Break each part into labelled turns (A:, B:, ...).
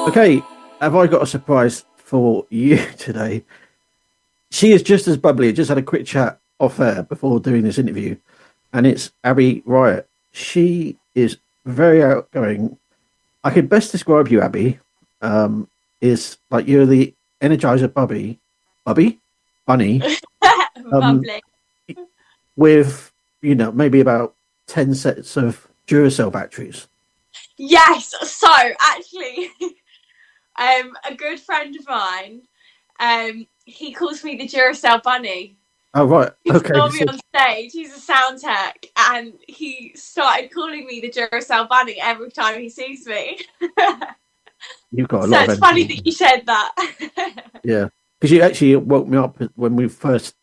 A: Okay, have I got a surprise for you today? She is just as bubbly. I just had a quick chat off air before doing this interview, and it's Abbie Riot. She is very outgoing. I could best describe you, Abbie. Is like you're the Energizer Bunny, um,
B: Lovely.
A: with maybe about 10 sets of Duracell batteries.
B: Yes. So actually, a good friend of mine, he calls me the Duracell Bunny.
A: Oh right,
B: He
A: okay.
B: saw me on stage. He's a sound tech, and he started calling me the Duracell Bunny every time he sees me.
A: You've got a
B: So
A: lot of
B: it's funny
A: energy.
B: that you said that.
A: Yeah, because you actually woke me up when you first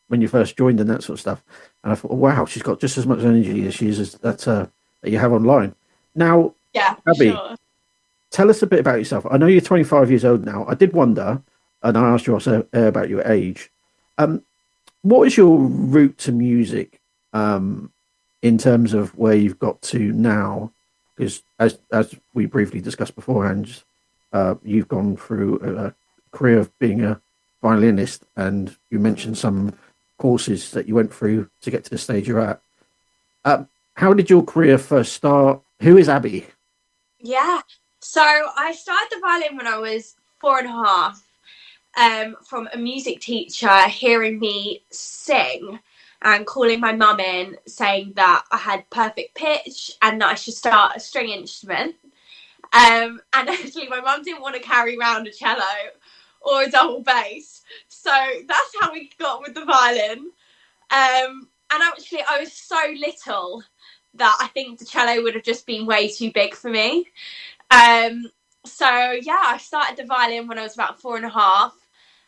A: joined and that sort of stuff, and I thought, oh, wow, she's got just as much energy as that you have online. Now,
B: Yeah, for
A: Abbie,
B: sure.
A: tell us a bit about yourself. I know you're 25 years old now. I did wonder, and I asked you also about your age. Um, what is your route to music, in terms of where you've got to now? Because as we briefly discussed beforehand, you've gone through a career of being a violinist, and you mentioned some courses that you went through to get to the stage you're at. How did your career first start? Who is Abbie?
B: Yeah. So I started the violin when I was 4.5. From a music teacher hearing me sing and calling my mum in saying that I had perfect pitch and that I should start a string instrument. And actually, my mum didn't want to carry around a cello or a double bass. So that's how we got with the violin. And actually, I was so little that I think the cello would have just been way too big for me. So yeah, I started the violin when I was about 4.5.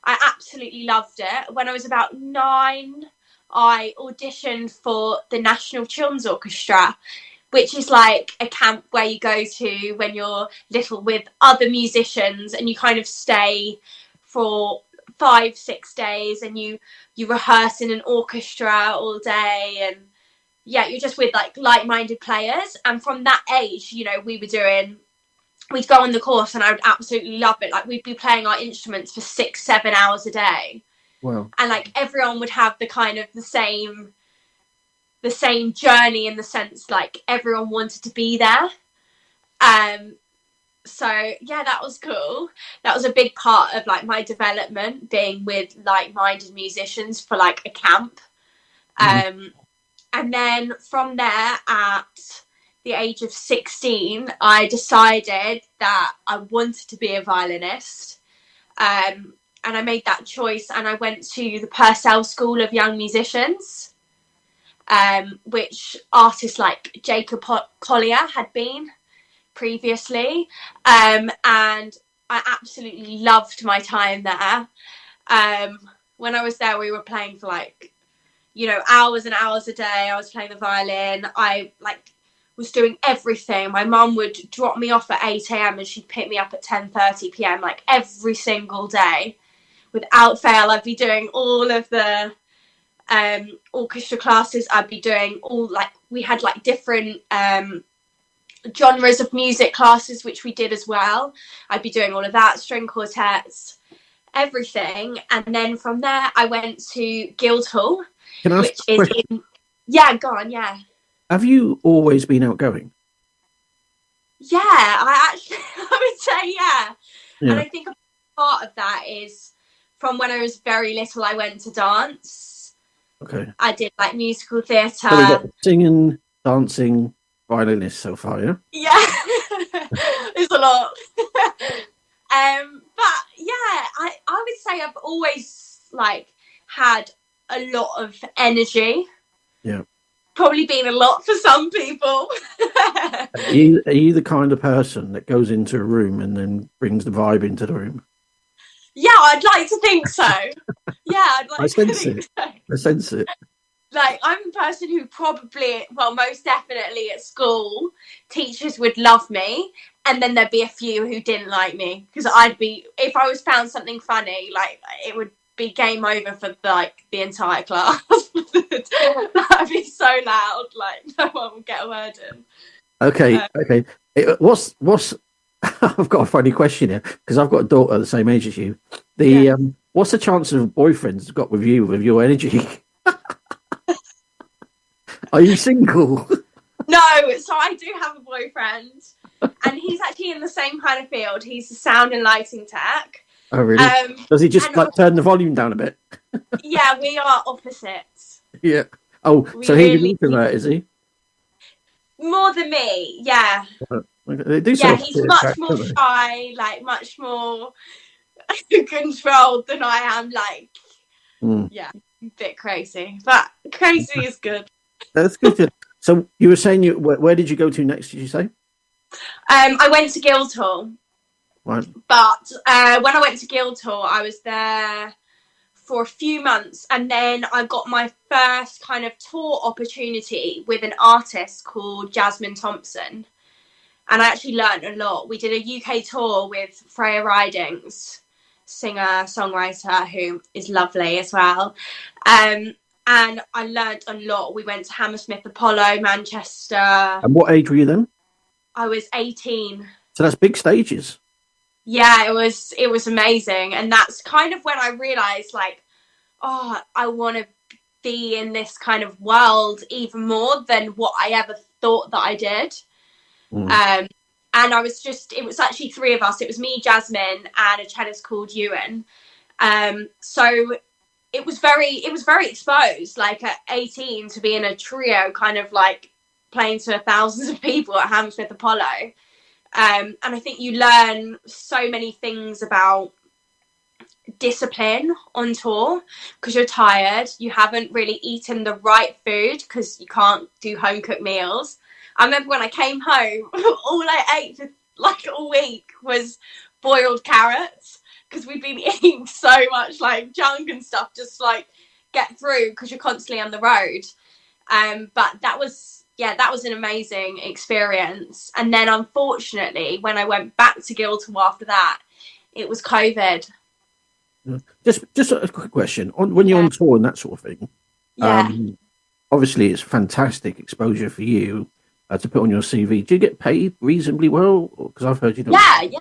B: I absolutely loved it. When I was about 9, I auditioned for the National Children's Orchestra, which is like a camp where you go to when you're little with other musicians, and you kind of stay for 5-6 days, and you rehearse in an orchestra all day, and yeah, you're just with like-minded players. And from that age, we'd go on the course and I would absolutely love it. Like, we'd be playing our instruments for 6-7 hours a day.
A: Wow.
B: And like everyone would have the kind of the same journey, in the sense like everyone wanted to be there. So yeah, that was cool. That was a big part of like my development, being with like-minded musicians for like a camp.
A: Mhm.
B: And then from there, at the age of 16, I decided that I wanted to be a violinist. And I made that choice, and I went to the Purcell School of Young Musicians, which artists like Jacob Collier had been previously. And I absolutely loved my time there. When I was there, we were playing for hours and hours a day. I was playing the violin. I was doing everything. My mum would drop me off at 8 a.m. and she'd pick me up at 10:30 p.m. like every single day. Without fail, I'd be doing all of the orchestra classes. I'd be doing we had like different genres of music classes, which we did as well. I'd be doing all of that, string quartets, everything. And then from there, I went to Guildhall,
A: Can I ask
B: which
A: a
B: is
A: question?
B: in... Yeah, go on, yeah.
A: Have you always been outgoing?
B: Yeah, I actually, I would say yeah. And
A: Yeah.
B: I think a part of that is from when I was very little, I went to dance.
A: Okay.
B: I did like musical
A: So we got
B: theatre.
A: singing, dancing, violinist so far, yeah?
B: Yeah, it's a lot. But yeah, I would say I've always had a lot of energy.
A: Yeah.
B: Probably been a lot for some people.
A: Are you the kind of person that goes into a room and then brings the vibe into the room?
B: Yeah, I'd like to think so. Yeah, I'd
A: I
B: like to
A: sense
B: think
A: it.
B: so.
A: I sense it.
B: Like, I'm a person who probably, well, most definitely at school, teachers would love me, and then there'd be a few who didn't like me, because if I was found something funny, like, it would be game over for the entire class. I'd be so loud, like no one would get a word in.
A: Okay.
B: Uh,
A: Okay. What's I've got a funny question here because I've got a daughter the same age as you.
B: Yeah.
A: What's the chance of boyfriends got with you with your energy? Are you single?
B: No, so I do have a boyfriend, and he's actually in the same kind of field. He's a sound and lighting tech.
A: Oh, really? Does he just
B: And
A: like turn the volume down a bit?
B: yeah, we are opposites.
A: Yeah. Oh,
B: We
A: so he's an
B: really
A: introvert, is he?
B: more than me. Yeah,
A: They do
B: yeah.
A: sort of
B: He's
A: split
B: much
A: attract,
B: more
A: don't they?
B: shy, like much more controlled than I am. Like,
A: Mm.
B: yeah, a bit crazy, but crazy is good.
A: That's good. So you were saying where did you go to next? Did you say?
B: I went to Guildhall,
A: Right.
B: but when I went to Guildhall, I was there for a few months, and then I got my first kind of tour opportunity with an artist called Jasmine Thompson, and I actually learned a lot. We did a UK tour with Freya Ridings, singer songwriter who is lovely as well, and I learned a lot. We went to Hammersmith Apollo, Manchester.
A: And what age were you then?
B: I was 18.
A: So that's big stages.
B: Yeah, it was amazing, and that's kind of when I realized, like, oh, I want to be in this kind of world even more than what I ever thought that I did.
A: Mm.
B: And it was actually three of us. It was me, Jasmine, and a cellist called Ewan. So it was very exposed, like at 18 to be in a trio, kind of like playing to thousands of people at Hammersmith Apollo. And I think you learn so many things about discipline on tour because you're tired. You haven't really eaten the right food because you can't do home cooked meals. I remember when I came home, all I ate for like a week was boiled carrots because we'd been eating so much like junk and stuff just like get through because you're constantly on the road. But that was an amazing experience. And then unfortunately, when I went back to Guildhall after that, it was COVID.
A: Just a quick question on when you're
B: Yeah.
A: on tour and that sort of thing.
B: Yeah.
A: Obviously, it's fantastic exposure for you to put on your CV. Do you get paid reasonably well? Because I've heard you don't. You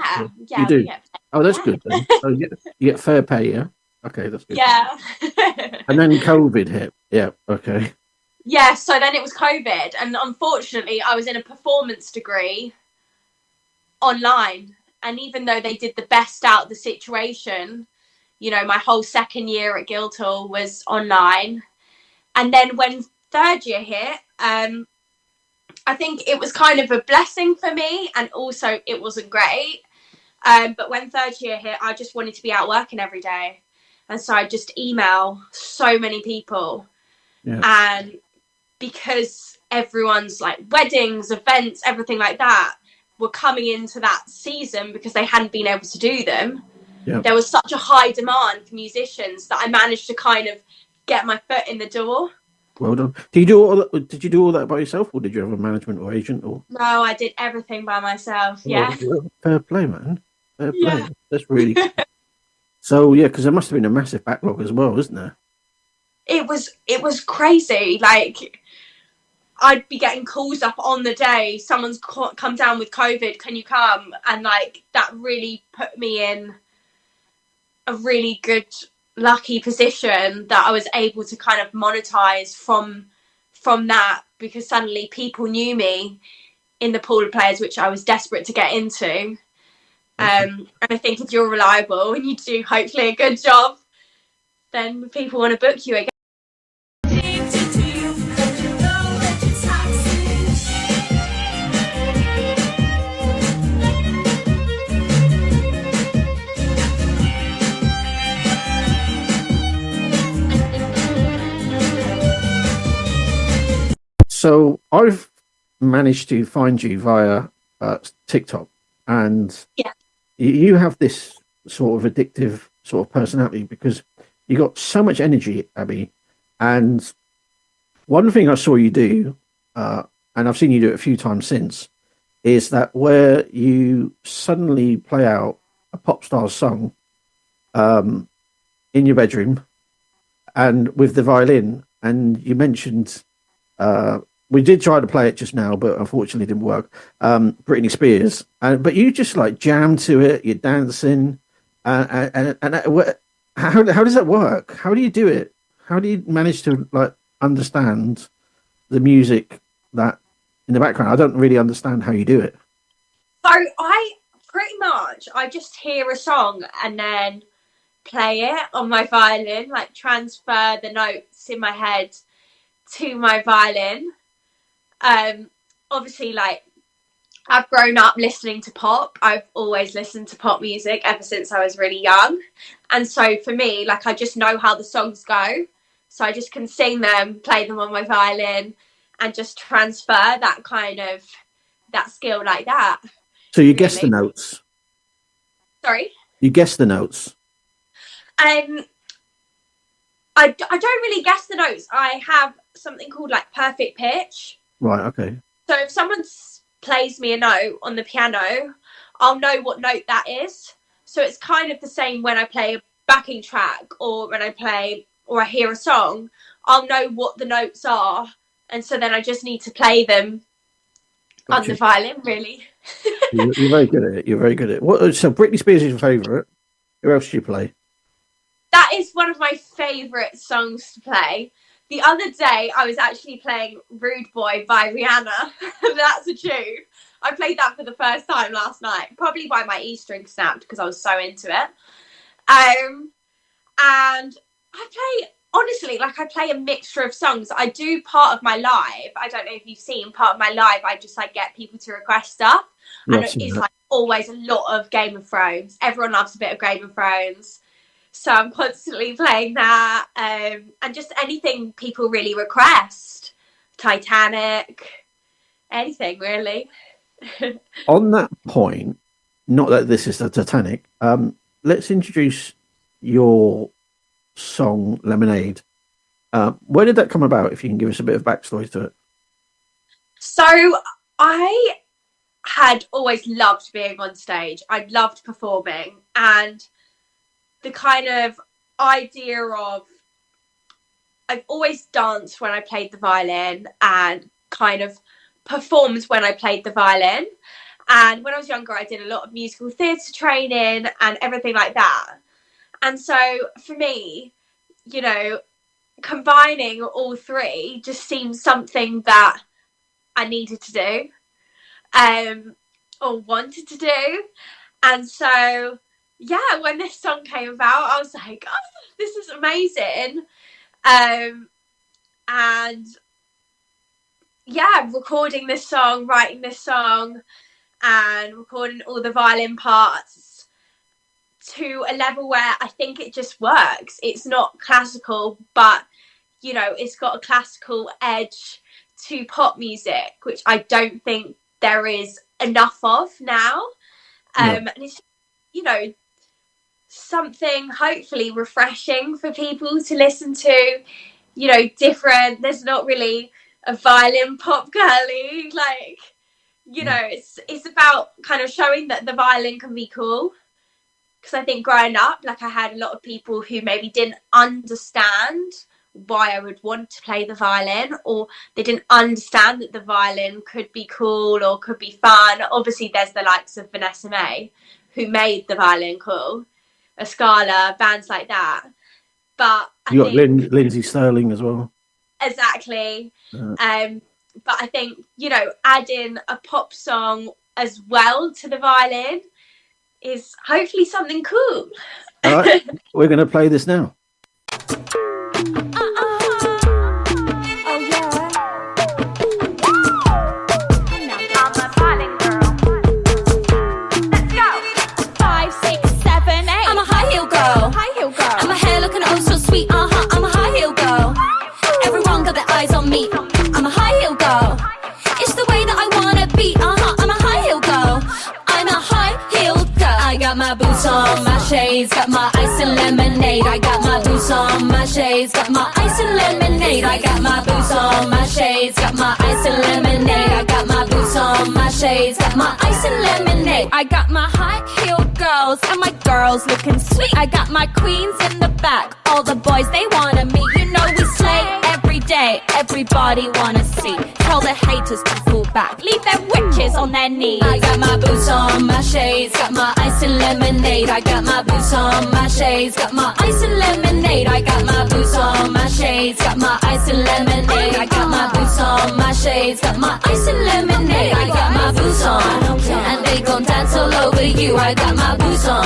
B: We
A: do.
B: get
A: Oh, that's
B: yeah.
A: good then. So you get fair pay, yeah. Okay, that's good.
B: Yeah.
A: And then COVID hit. Yeah. Okay.
B: Yeah, so then it was COVID, and unfortunately I was in a performance degree online, and even though they did the best out of the situation, you know, my whole second year at Guildhall was online. And then when third year hit, I think it was kind of a blessing for me, and also it wasn't great. But when third year hit, I just wanted to be out working every day. And so I just email so many people.
A: Yeah.
B: And because everyone's like weddings, events, everything like that were coming into that season because they hadn't been able to do them,
A: Yeah.
B: there was such a high demand for musicians that I managed to kind of get my foot in the door.
A: Well done. Did you do all that? Did you do all that by yourself, or did you have a management or agent? Or
B: No, I did everything by myself. Yeah.
A: fair play, man. Fair play.
B: Yeah.
A: That's really cool. So yeah, because there must have been a massive backlog as well, isn't there?
B: It was crazy. Like, I'd be getting calls up on the day, someone's come down with COVID, can you come? And like that really put me in a really good, lucky position that I was able to kind of monetize from that, because suddenly people knew me in the pool of players, which I was desperate to get into. And I think if you're reliable and you do hopefully a good job, then people want to book you again.
A: So I've managed to find you via TikTok, and
B: Yeah.
A: you have this sort of addictive sort of personality because you got so much energy, Abbie. And one thing I saw you do, and I've seen you do it a few times since, is that where you suddenly play out a pop star song in your bedroom and with the violin, and you mentioned we did try to play it just now, but unfortunately it didn't work. Britney Spears, but you just like jam to it. You're dancing, how does that work? How do you do it? How do you manage to like understand the music that in the background? I don't really understand how you do it.
B: So I just hear a song and then play it on my violin, like transfer the notes in my head to my violin. Obviously, like, I've grown up listening to pop. I've always listened to pop music ever since I was really young. And so for me, like, I just know how the songs go. So I just can sing them, play them on my violin, and just transfer that skill like that.
A: So you guess the notes?
B: Sorry?
A: You guess the notes?
B: I don't really guess the notes. I have something called like perfect pitch.
A: Right, okay.
B: So if someone plays me a note on the piano, I'll know what note that is. So it's kind of the same when I play a backing track or when I play or I hear a song, I'll know what the notes are. And so then I just need to play them on the violin, really.
A: You're very good at it. You're very good at it. So Britney Spears is your favourite. Who else do you play?
B: That is one of my favourite songs to play. The other day, I was actually playing Rude Boy by Rihanna. That's a tune. I played that for the first time last night, probably by my E string snapped because I was so into it. And I play a mixture of songs. I do part of my live. I don't know if you've seen part of my live. I just like get people to request stuff. And it's like always a lot of Game of Thrones. Everyone loves a bit of Game of Thrones. So I'm constantly playing that, and just anything people really request. Titanic, anything really.
A: On that point, not that this is the Titanic, let's introduce your song Lemonade. Where did that come about, if you can give us a bit of backstory to it?
B: So I had always loved being on stage. I loved performing, and the kind of idea of I've always danced when I played the violin and kind of performed when I played the violin. And when I was younger, I did a lot of musical theatre training and everything like that. And so for me, you know, combining all three just seemed something that I needed to do, or wanted to do. And so yeah, when this song came about, I was like, oh, this is amazing. And yeah, recording this song, writing this song, and recording all the violin parts to a level where I think it just works. It's not classical, but, you know, it's got a classical edge to pop music, which I don't think there is enough of now. And it's, you know, something hopefully refreshing for people to listen to, you know, different. There's not really a violin pop girly, like, you know, it's about kind of showing that the violin can be cool. Because I think growing up, like, I had a lot of people who maybe didn't understand why I would want to play the violin, or they didn't understand that the violin could be cool or could be fun. Obviously there's the likes of Vanessa May who made the violin cool, a Scala, bands like that. But
A: you got Lindsay Sterling as well.
B: Exactly. But I think, you know, adding a pop song as well to the violin is hopefully something cool.
A: All right, we're going to play this now.
C: I'm a high heel girl. Everyone got their eyes on me. I'm a high heel girl. It's the way that I wanna be. I'm a high heel girl. I'm a high heel girl. I got my boots on, my shades, got my ice and lemonade. I got my boots on, my shades, got my ice and lemonade. I got my boots on, my shades, got my ice and lemonade. I got my boots on, my shades, got my ice and lemonade. I got my high heel girls and my girls looking sweet. I got my queens in the back. All the boys, they wanna meet. You know we slay every day, everybody wanna see. Tell the haters to fall back, leave their witches on their knees. I got my boots on, my shades, got my ice and lemonade. I got my boots on, my shades, got my ice and lemonade. I got my boots on, my shades, got my ice and lemonade. I got my boots on, my shades, got my ice and lemonade. I got my boots on, and they gon' dance all over you. I got my boots on,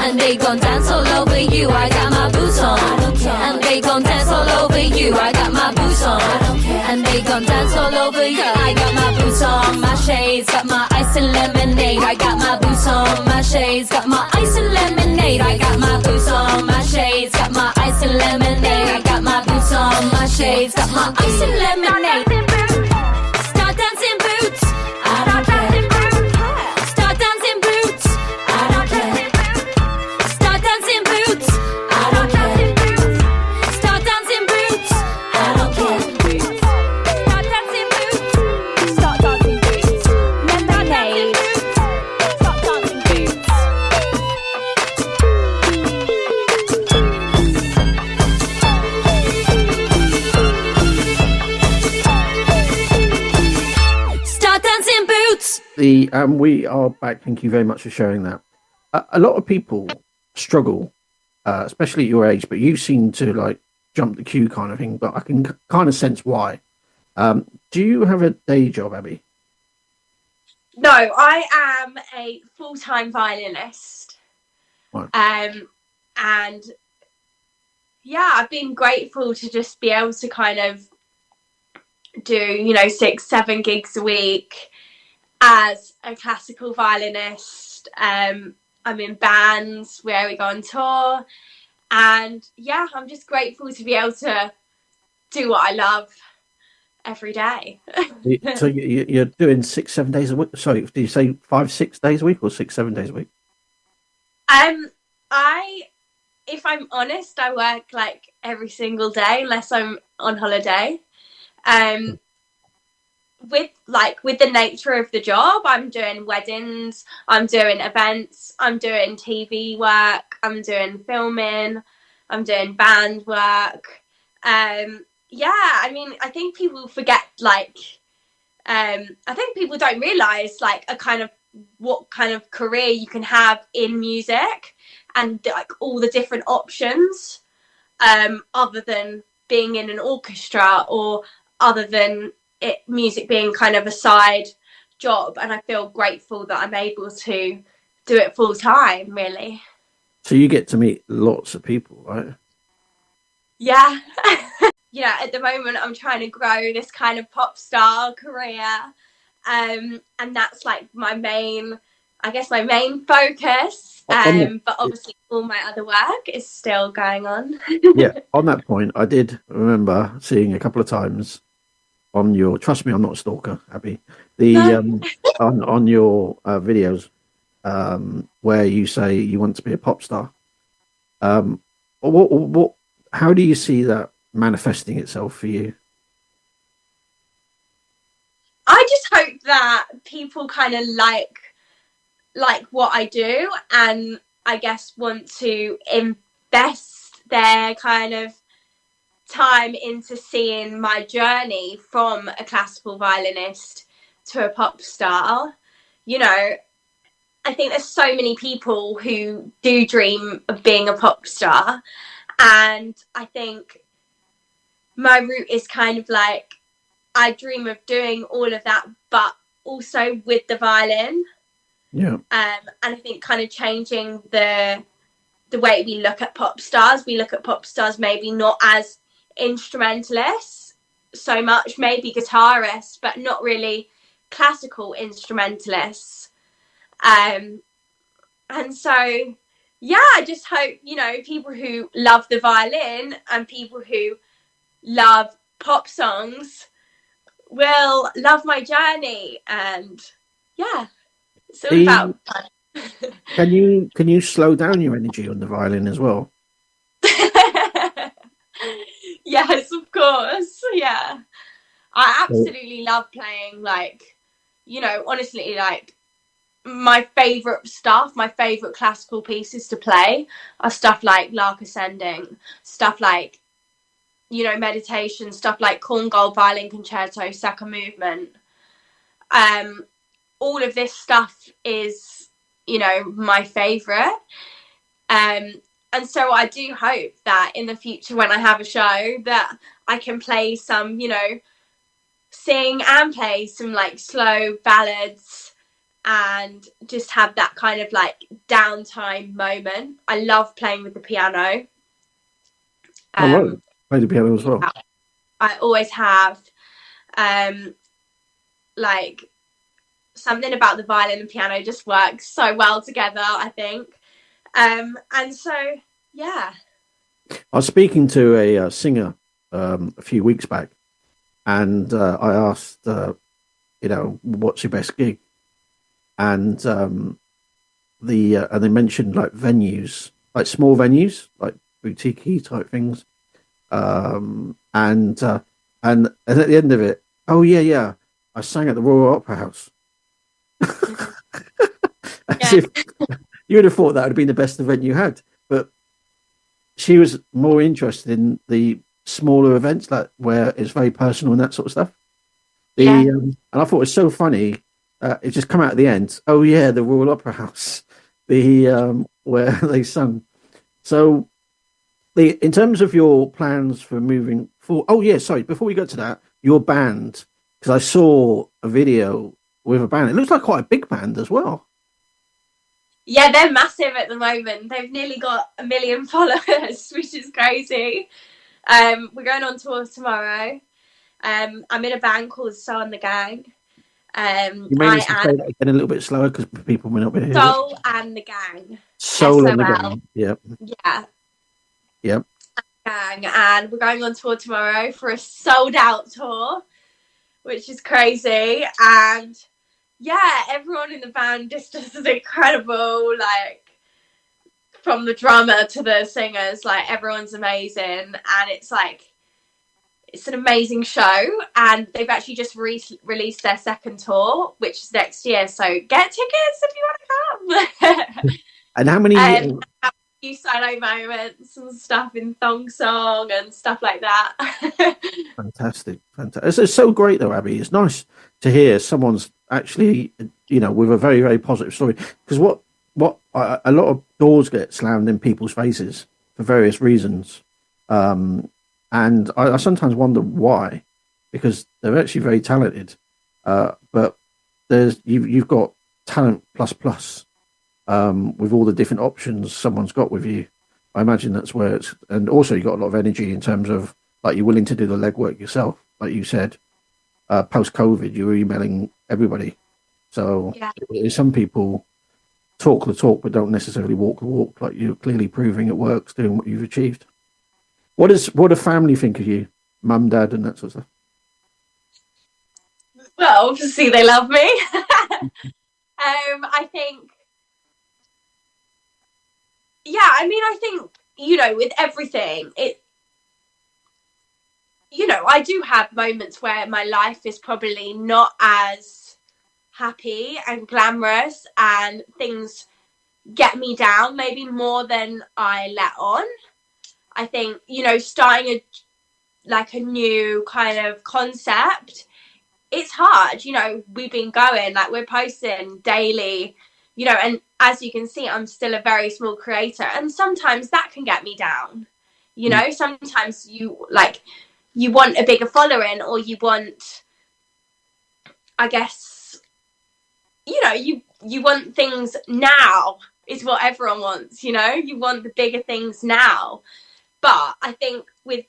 C: and they gon' dance all over you. I got my boots on, and they gon' dance all over you. I got my boots on, and they gon' dance all over you. I got my boots on, my shades, got my ice and lemonade. I got my boots on, my shades, got my ice and lemonade. I got my boots on, my shades, got my ice and lemonade. I got my boots on, my shades, got my ice and lemonade. Start dancing boots. I don't care. Start dancing boots. I don't care. Start dancing boots. I don't care. Start dancing boots. I don't care. Start dancing boots. Start dancing boots. Lemonade. Start dancing boots. Start dancing boots.
A: We are back. Thank you very much for sharing that. A lot of people struggle, especially at your age, but you seem to like jump the queue kind of thing. But I can kind of sense why. Do you have a day job, Abbie?
B: No, I am a full-time violinist.
A: Right.
B: And yeah, I've been grateful to just be able to kind of do, 6-7 gigs a week as a classical violinist. I'm in bands where we go on tour, and yeah, I'm just grateful to be able to do what I love every day.
A: So you're doing 6-7 days a week. Sorry, did you say 5-6 days a week or 6-7 days a week?
B: If I'm honest, I work like every single day unless I'm on holiday. With the nature of the job, I'm doing weddings, I'm doing events, I'm doing TV work, I'm doing filming, I'm doing band work. I think people forget, I think people don't realise what kind of career you can have in music, and like all the different options, other than being in an orchestra, or other than music being kind of a side job. And I feel grateful that I'm able to do it full time, really.
A: So you get to meet lots of people, right?
B: Yeah. At the moment I'm trying to grow this kind of pop star career, and that's like my main focus. But obviously all my other work is still going on.
A: Yeah, on that point, I did remember seeing a couple of times on your, trust me, I'm not a stalker, Abbie, on your videos, where you say you want to be a pop star. What how do you see that manifesting itself for you?
B: I just hope that people kind of like what I do, and I guess want to invest their kind of time into seeing my journey from a classical violinist to a pop star. I think there's so many people who do dream of being a pop star, and I think my route is kind of like, I dream of doing all of that, but also with the violin.
A: Yeah.
B: And I think kind of changing the way we look at pop stars. We look at pop stars maybe not as instrumentalists so much, maybe guitarists, but not really classical instrumentalists. And so, yeah, I just hope, people who love the violin and people who love pop songs will love my journey. And yeah, it's all about
A: Can you slow down your energy on the violin as well?
B: Yes, of course. Yeah, I absolutely love playing. Honestly, my favorite classical pieces to play are stuff like Lark Ascending, stuff like meditation stuff like Korngold Violin Concerto, second movement. All of this stuff is, my favorite. And so I do hope that in the future, when I have a show, that I can play some, sing and play some like slow ballads and just have that kind of like downtime moment. I love playing with the piano.
A: Play the piano as well.
B: I always have. Like something about the violin and piano just works so well together, I think. And so, yeah.
A: I was speaking to a singer a few weeks back, and I asked, what's your best gig? And and they mentioned like venues, like small venues, like boutique type things. And at the end of it, oh yeah, I sang at the Royal Opera House. As if you would have thought that would have been the best event you had, but she was more interested in the smaller events, like where it's very personal and that sort of stuff. And I thought it was so funny. It just come out at the end. Oh yeah, the Royal Opera House, where they sung. So, in terms of your plans for moving forward. Oh yeah, sorry. Before we go to that, your band, because I saw a video with a band. It looks like quite a big band as well.
B: Yeah, they're massive at the moment. They've nearly got 1 million followers, which is crazy. We're going on tour tomorrow. I'm in a band called Soul and the Gang.
A: You may need to say that again a little bit slower because people may not be hearing it.
B: Soul and the Gang.
A: Soul
B: S-O-L.
A: and the Gang. Yep.
B: Yeah.
A: Yep.
B: Gang, and we're going on tour tomorrow for a sold out tour, which is crazy. And yeah, everyone in the band just is incredible, like from the drummer to the singers, like everyone's amazing. And it's like, it's an amazing show, and they've actually just released their second tour, which is next year, so get tickets if you want to come.
A: And how many
B: a few solo moments and stuff in Thong Song and stuff like that. Fantastic.
A: It's so great though, Abbie. It's nice to hear someone's actually, with a very, very positive story, because what a lot of doors get slammed in people's faces for various reasons, and I sometimes wonder why, because they're actually very talented, but you've got talent plus with all the different options someone's got with you. I imagine that's where it's, and also you got a lot of energy in terms of like you're willing to do the legwork yourself, like you said. Post COVID, you were emailing everybody, so some people talk the talk but don't necessarily walk the walk. Like you're clearly proving it works, doing what you've achieved. What do family think of you, mum, dad, and that sort of stuff?
B: Well, obviously they love me. I think, I think, with everything, I do have moments where my life is probably not as happy and glamorous, and things get me down maybe more than I let on. I think, starting a new kind of concept, it's hard. We've been going, like we're posting daily, and as you can see, I'm still a very small creator, and sometimes that can get me down. Sometimes you want a bigger following, or you want, I guess, you want things now is what everyone wants, you want the bigger things now. But I think with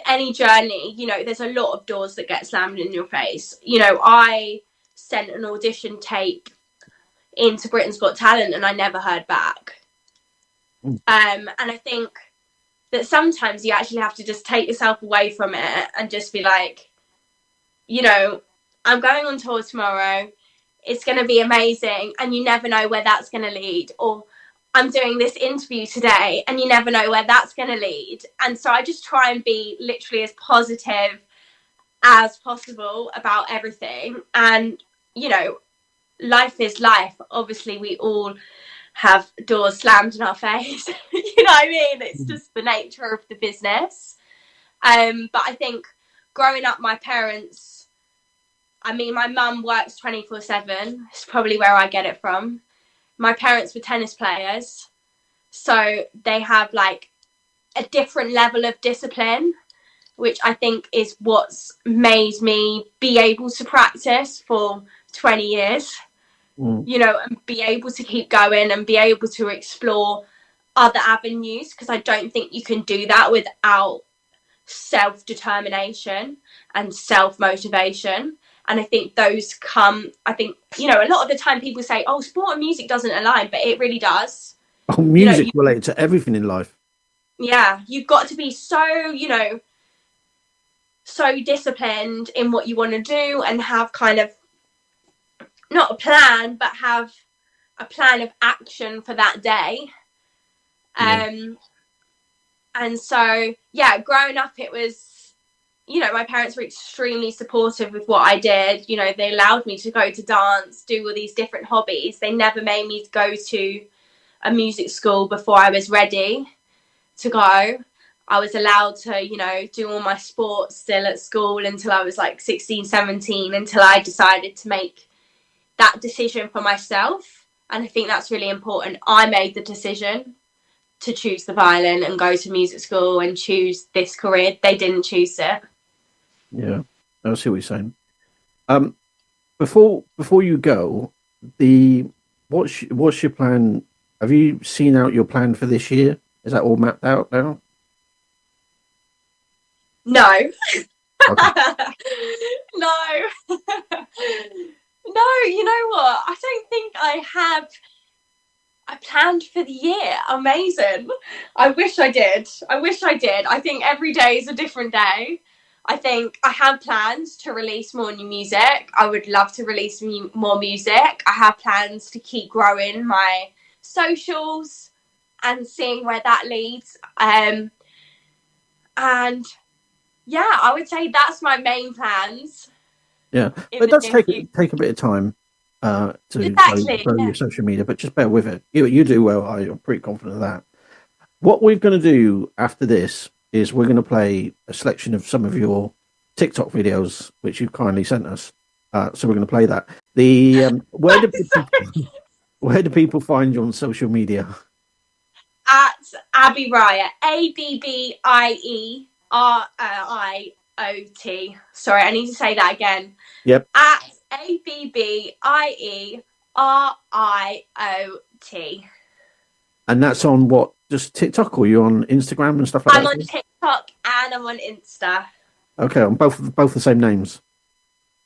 B: any journey, there's a lot of doors that get slammed in your face. I sent an audition tape into Britain's Got Talent and I never heard back. And I think that sometimes you actually have to just take yourself away from it and just be like, I'm going on tour tomorrow. It's going to be amazing. And you never know where that's going to lead. Or I'm doing this interview today and you never know where that's going to lead. And so I just try and be literally as positive as possible about everything. And, life is life. Obviously, we all have doors slammed in our face. You know what I mean? It's just the nature of the business. But I think growing up, my parents, I mean, my mum works 24/7. It's probably where I get it from. My parents were tennis players, so they have like a different level of discipline, which I think is what's made me be able to practice for 20 years, you know, and be able to keep going and be able to explore other avenues, because I don't think you can do that without self-determination and self-motivation. And I think those come, I think, you know, a lot of the time people say, oh, sport and music doesn't align, but it really does.
A: Oh, music related to everything in life.
B: Yeah, you've got to be so, you know, so disciplined in what you want to do, and have kind of not a plan, but have a plan of action for that day. And so, yeah, growing up, it was, you know, my parents were extremely supportive with what I did. You know, they allowed me to go to dance, do all these different hobbies. They never made me go to a music school before I was ready to go. I was allowed to, you know, do all my sports still at school until I was like 16, 17, until I decided to make that decision for myself. And I think that's really important. I made the decision to choose the violin and go to music school and choose this career. They didn't choose it.
A: Yeah, I see what you're saying. Before you go, what's your plan? Have you seen out your plan for this year? Is that all mapped out now?
B: No.
A: Okay.
B: No. No, you know what? I don't think I have. I planned for the year. Amazing. I wish I did. I think every day is a different day. I think I have plans to release more new music. I would love to release more music. I have plans to keep growing my socials and seeing where that leads. And yeah, I would say that's my main plans.
A: Yeah, it does take a bit of time to grow your social media, but just bear with it. You do well. I'm pretty confident of that. What we're going to do after this is we're going to play a selection of some of your TikTok videos, which you've kindly sent us. So we're going to play that. Where do people find you on social media?
B: At Abbie Riot, ABBIERIOT. Sorry, I need to say that again.
A: Yep.
B: At ABBIERIOT.
A: And that's on what? Just TikTok, or you on Instagram and stuff like that?
B: I'm on TikTok and I'm on Insta.
A: Okay, on both the same names.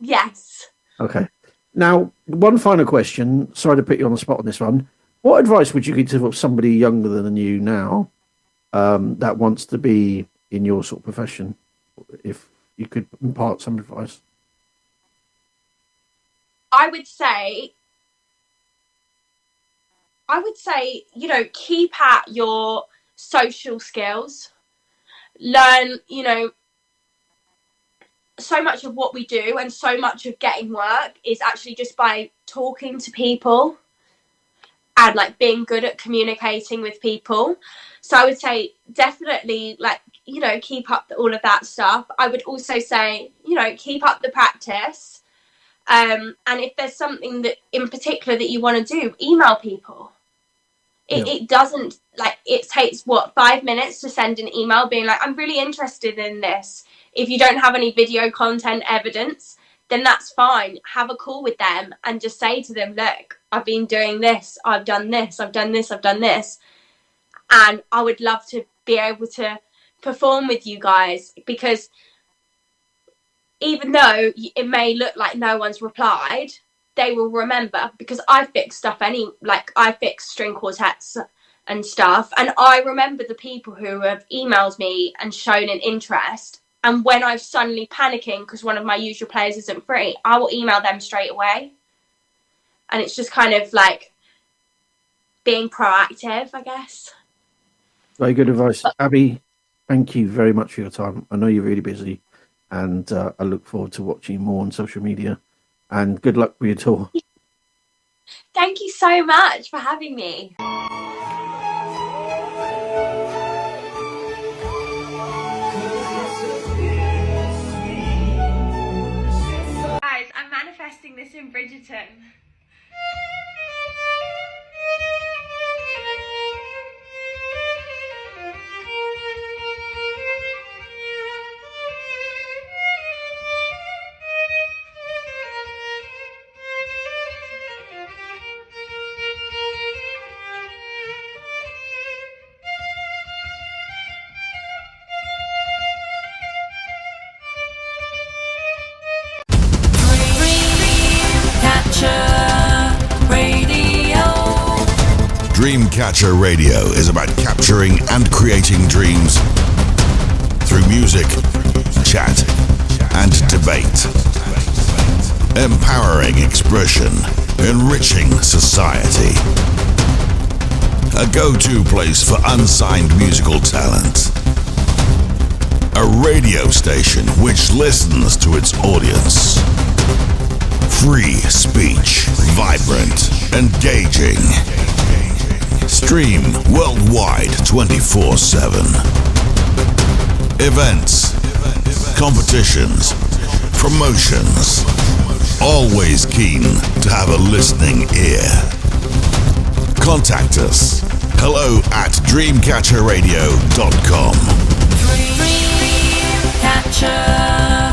B: Yes.
A: Okay. Now, one final question. Sorry to put you on the spot on this one. What advice would you give to somebody younger than you now that wants to be in your sort of profession? If you could impart some advice.
B: I would say, you know, keep at your social skills. Learn, you know, so much of what we do and so much of getting work is actually just by talking to people and like being good at communicating with people. So I would say definitely, like, you know, keep up all of that stuff. I would also say, you know, keep up the practice. And if there's something that in particular that you want to do, email people. It doesn't, like, it takes 5 minutes to send an email being like, I'm really interested in this. If you don't have any video content evidence, then that's fine. Have a call with them and just say to them, look, I've been doing this, I've done this, I've done this, I've done this. And I would love to be able to perform with you guys, because even though it may look like no one's replied, they will remember, because I fix stuff I fix string quartets and stuff. And I remember the people who have emailed me and shown an interest. And when I'm suddenly panicking because one of my usual players isn't free, I will email them straight away. And it's just kind of like being proactive, I guess.
A: Very good advice. Abbie, thank you very much for your time. I know you're really busy, and I look forward to watching you more on social media. And good luck with your tour.
B: Thank you so much for having me.
D: Dreamcatcher Radio is about capturing and creating dreams through music, chat, and debate. Empowering expression, enriching society. A go-to place for unsigned musical talent. A radio station which listens to its audience. Free speech, vibrant, engaging. Stream worldwide 24/7. Events, competitions, promotions. Always keen to have a listening ear. Contact us. hello@dreamcatcherradio.com.
C: Dreamcatcher.